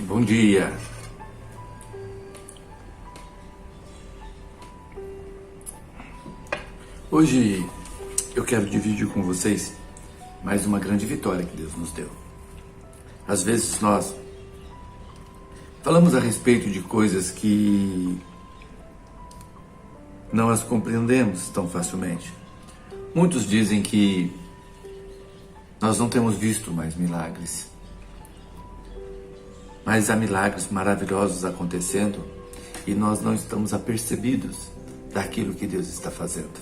Bom dia. Hoje eu quero dividir com vocês mais uma grande vitória que Deus nos deu. Às vezes nós falamos a respeito de coisas que não as compreendemos tão facilmente. Muitos dizem que nós não temos visto mais milagres. Mas há milagres maravilhosos acontecendo e nós não estamos apercebidos daquilo que Deus está fazendo.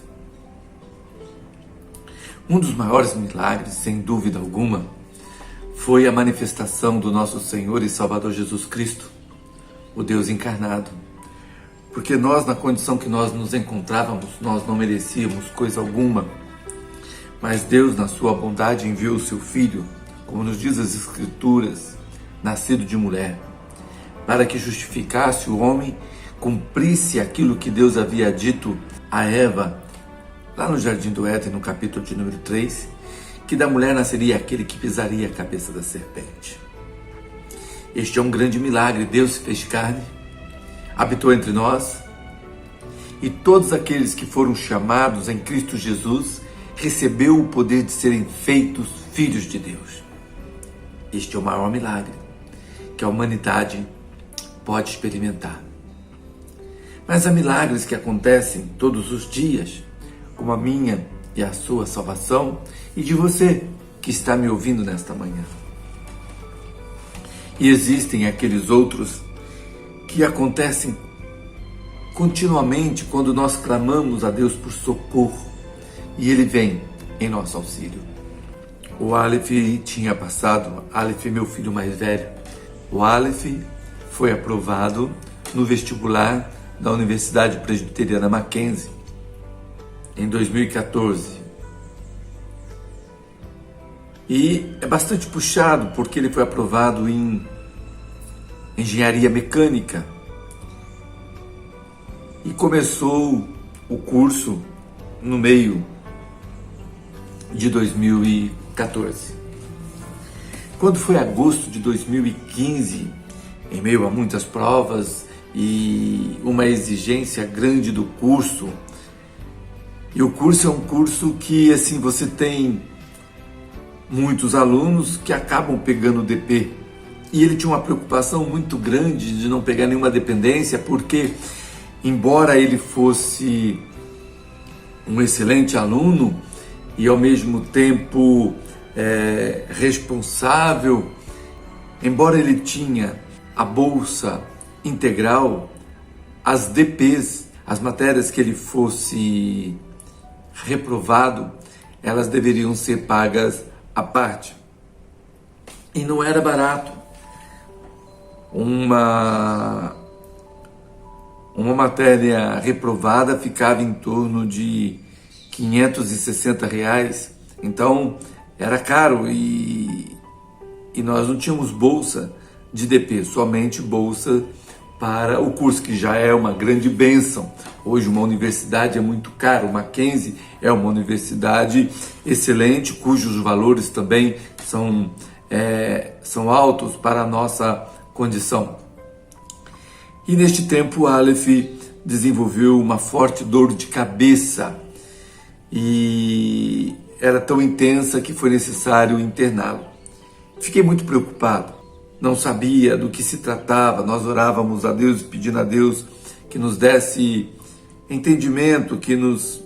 Um dos maiores milagres, sem dúvida alguma, foi a manifestação do nosso Senhor e Salvador Jesus Cristo, o Deus encarnado. Porque nós, na condição que nós nos encontrávamos, nós não merecíamos coisa alguma. Mas Deus, na sua bondade, enviou o seu Filho, como nos diz as Escrituras, nascido de mulher, para que justificasse o homem, cumprisse aquilo que Deus havia dito a Eva, lá no Jardim do Éden, no capítulo de número 3, que da mulher nasceria aquele que pisaria a cabeça da serpente. Este é um grande milagre. Deus se fez carne, habitou entre nós, e todos aqueles que foram chamados em Cristo Jesus recebeu o poder de serem feitos filhos de Deus. Este é o maior milagre que a humanidade pode experimentar. Mas há milagres que acontecem todos os dias, como a minha e a sua salvação, e de você que está me ouvindo nesta manhã. E existem aqueles outros que acontecem continuamente quando nós clamamos a Deus por socorro, e Ele vem em nosso auxílio. O Aleph tinha passado, Aleph, meu filho mais velho, o Aleph foi aprovado no vestibular da Universidade Presbiteriana Mackenzie em 2014. E é bastante puxado porque ele foi aprovado em engenharia mecânica e começou o curso no meio de 2014. Quando foi agosto de 2015, em meio a muitas provas e uma exigência grande do curso, e o curso é um curso que assim você tem muitos alunos que acabam pegando DP, e ele tinha uma preocupação muito grande de não pegar nenhuma dependência, porque embora ele fosse um excelente aluno e ao mesmo tempo responsável, embora ele tinha a bolsa integral, as DPs, as matérias que ele fosse reprovado, elas deveriam ser pagas à parte. E não era barato. Uma matéria reprovada ficava em torno de R$560. Então era caro e nós não tínhamos bolsa de DP, somente bolsa para o curso, que já é uma grande bênção. Hoje uma universidade é muito cara, o Mackenzie é uma universidade excelente, cujos valores também são altos para a nossa condição. E neste tempo o Aleph desenvolveu uma forte dor de cabeça e era tão intensa que foi necessário interná-lo. Fiquei muito preocupado, não sabia do que se tratava. Nós orávamos a Deus, pedindo a Deus que nos desse entendimento, que nos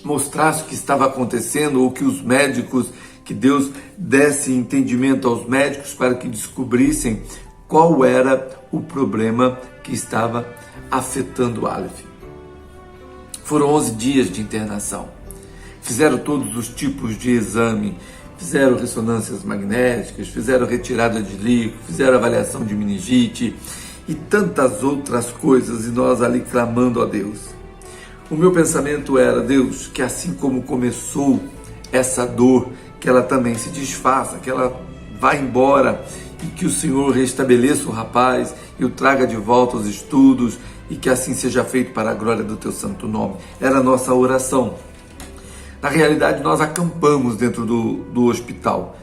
mostrasse o que estava acontecendo, ou que os médicos, que Deus desse entendimento aos médicos para que descobrissem qual era o problema que estava afetando o Aleph. Foram 11 dias de internação. Fizeram todos os tipos de exame, fizeram ressonâncias magnéticas, fizeram retirada de líquido, fizeram avaliação de meningite e tantas outras coisas, e nós ali clamando a Deus. O meu pensamento era: Deus, que assim como começou essa dor, que ela também se desfaça, que ela vá embora, e que o Senhor restabeleça o rapaz e o traga de volta aos estudos, e que assim seja feito para a glória do teu santo nome. Era a nossa oração. Na realidade, nós acampamos dentro do hospital.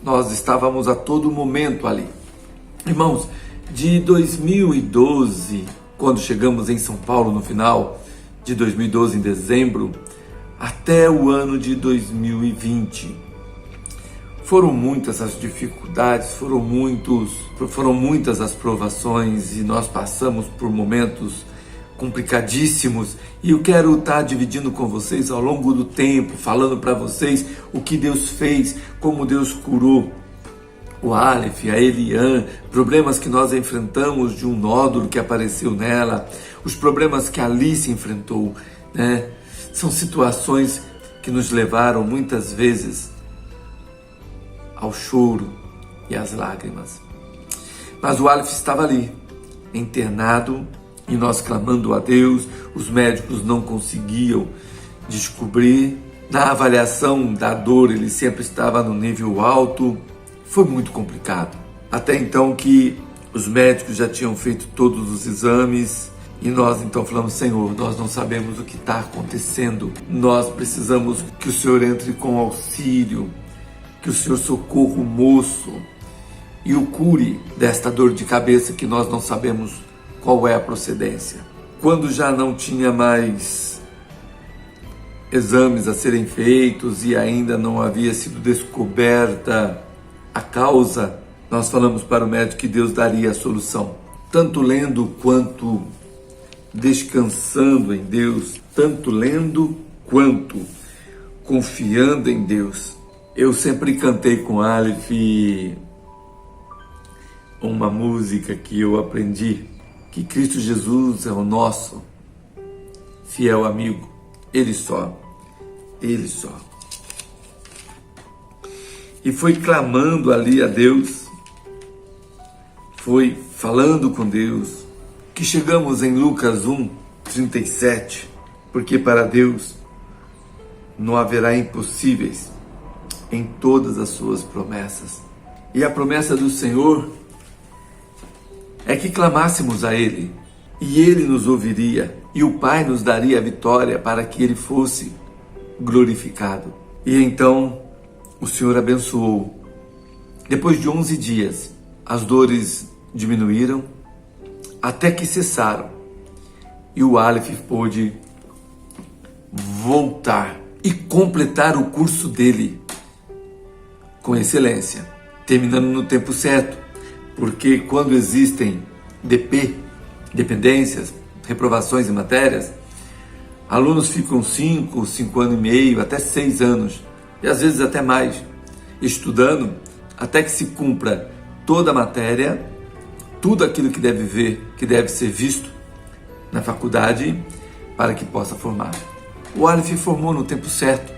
Nós estávamos a todo momento ali. Irmãos, de 2012, quando chegamos em São Paulo no final de 2012, em dezembro, até o ano de 2020, foram muitas as dificuldades, foram muitas as provações, e nós passamos por momentos complicadíssimos, e eu quero estar dividindo com vocês ao longo do tempo, falando para vocês o que Deus fez, como Deus curou o Aleph, a Elian, problemas que nós enfrentamos de um nódulo que apareceu nela, os problemas que a Alice enfrentou, né? São situações que nos levaram muitas vezes ao choro e às lágrimas. Mas o Aleph estava ali, internado, e nós clamando a Deus, os médicos não conseguiam descobrir. Na avaliação da dor, ele sempre estava no nível alto. Foi muito complicado. Até então que os médicos já tinham feito todos os exames, e nós então falamos: Senhor, nós não sabemos o que está acontecendo. Nós precisamos que o Senhor entre com auxílio, que o Senhor socorra o moço e o cure desta dor de cabeça que nós não sabemos qual é a procedência. Quando já não tinha mais exames a serem feitos e ainda não havia sido descoberta a causa, nós falamos para o médico que Deus daria a solução. Tanto lendo quanto descansando em Deus, tanto lendo quanto confiando em Deus. Eu sempre cantei com Aleph uma música que eu aprendi, que Cristo Jesus é o nosso fiel amigo, Ele só. E foi clamando ali a Deus, foi falando com Deus, que chegamos em Lucas 1:37, porque para Deus não haverá impossíveis em todas as suas promessas. E a promessa do Senhor é que clamássemos a Ele, e Ele nos ouviria, e o Pai nos daria a vitória para que Ele fosse glorificado. E então o Senhor abençoou. Depois de 11 dias, as dores diminuíram, até que cessaram, e o Aleph pôde voltar e completar o curso dele com excelência, terminando no tempo certo. Porque quando existem dependências, reprovações em matérias, alunos ficam 5 anos e meio, até 6 anos, e às vezes até mais, estudando, até que se cumpra toda a matéria, tudo aquilo que deve ver, que deve ser visto na faculdade, para que possa formar. O Aleph formou no tempo certo,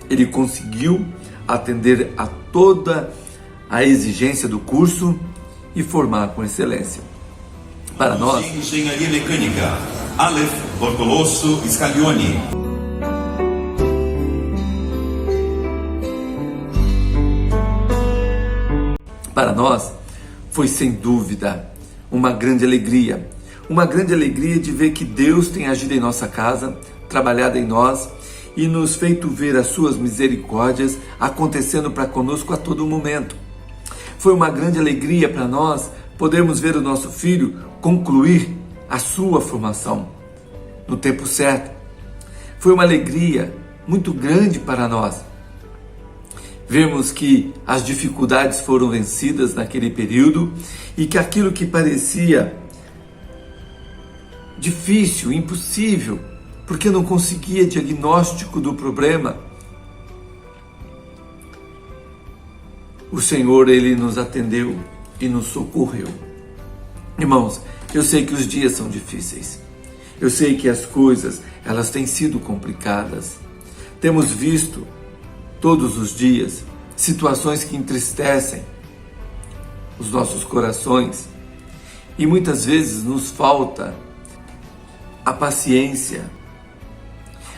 ele conseguiu atender a toda a exigência do curso e formar com excelência. Para nós, Engenharia Mecânica, Aleph Bortoloso Scaglioni. Para nós, foi sem dúvida uma grande alegria de ver que Deus tem agido em nossa casa, trabalhado em nós e nos feito ver as suas misericórdias acontecendo para conosco a todo momento. Foi uma grande alegria para nós podermos ver o nosso filho concluir a sua formação no tempo certo. Foi uma alegria muito grande para nós vermos que as dificuldades foram vencidas naquele período e que aquilo que parecia difícil, impossível, porque não conseguia diagnóstico do problema, o Senhor, Ele nos atendeu e nos socorreu. Irmãos, eu sei que os dias são difíceis. Eu sei que as coisas, elas têm sido complicadas. Temos visto todos os dias situações que entristecem os nossos corações e muitas vezes nos falta a paciência.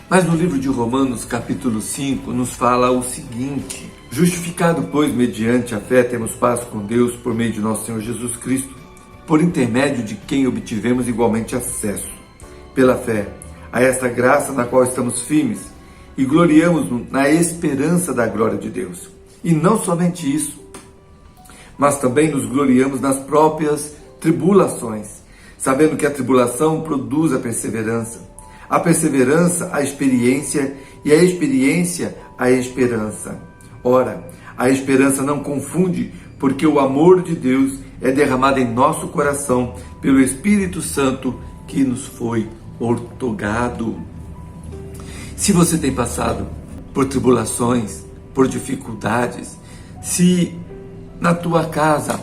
Mas no livro de Romanos, capítulo 5, nos fala o seguinte: justificado, pois, mediante a fé, temos paz com Deus por meio de nosso Senhor Jesus Cristo, por intermédio de quem obtivemos igualmente acesso, pela fé, a esta graça na qual estamos firmes e gloriamos na esperança da glória de Deus. E não somente isso, mas também nos gloriamos nas próprias tribulações, sabendo que a tribulação produz a perseverança, a experiência e a experiência a esperança. Ora, a esperança não confunde, porque o amor de Deus é derramado em nosso coração pelo Espírito Santo que nos foi outorgado. Se você tem passado por tribulações, por dificuldades, se na tua casa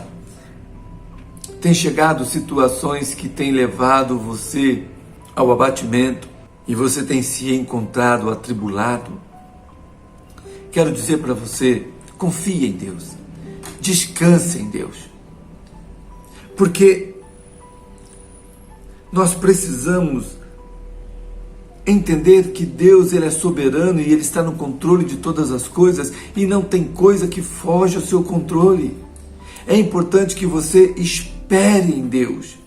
tem chegado situações que têm levado você ao abatimento e você tem se encontrado atribulado, quero dizer para você, confie em Deus, descanse em Deus, porque nós precisamos entender que Deus ele é soberano e Ele está no controle de todas as coisas e não tem coisa que foge ao seu controle. É importante que você espere em Deus,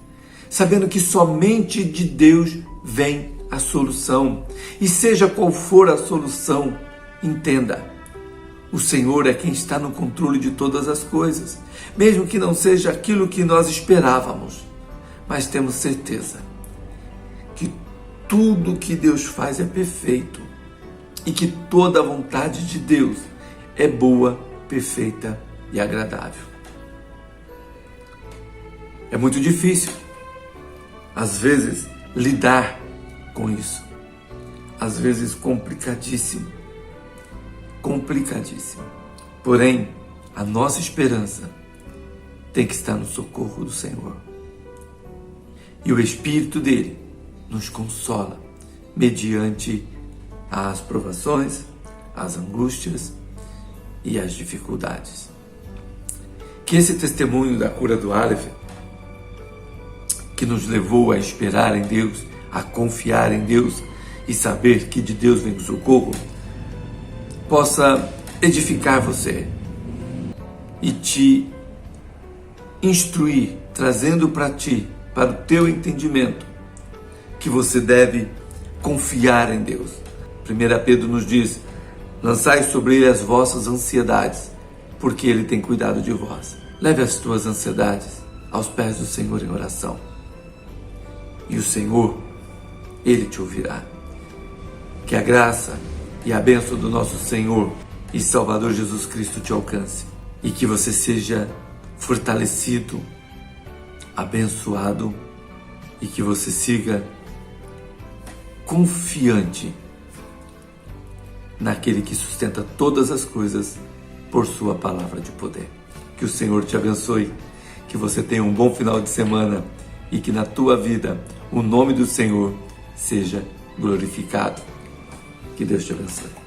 sabendo que somente de Deus vem a solução. E seja qual for a solução, entenda, o Senhor é quem está no controle de todas as coisas, mesmo que não seja aquilo que nós esperávamos, mas temos certeza que tudo que Deus faz é perfeito e que toda a vontade de Deus é boa, perfeita e agradável. É muito difícil, às vezes, lidar com isso. Às vezes complicadíssimo. Porém, a nossa esperança tem que estar no socorro do Senhor. E o Espírito dele nos consola mediante as provações, as angústias e as dificuldades. Que esse testemunho da cura do Aleph, que nos levou a esperar em Deus, a confiar em Deus e saber que de Deus vem o socorro, possa edificar você e te instruir, trazendo para ti, para o teu entendimento, que você deve confiar em Deus. 1 Pedro nos diz: lançai sobre ele as vossas ansiedades, porque ele tem cuidado de vós. Leve as tuas ansiedades aos pés do Senhor em oração. E o Senhor, ele te ouvirá. Que a graça e a bênção do nosso Senhor e Salvador Jesus Cristo te alcance. E que você seja fortalecido, abençoado e que você siga confiante naquele que sustenta todas as coisas por sua palavra de poder. Que o Senhor te abençoe, que você tenha um bom final de semana e que na tua vida o nome do Senhor seja glorificado. Que Deus te abençoe.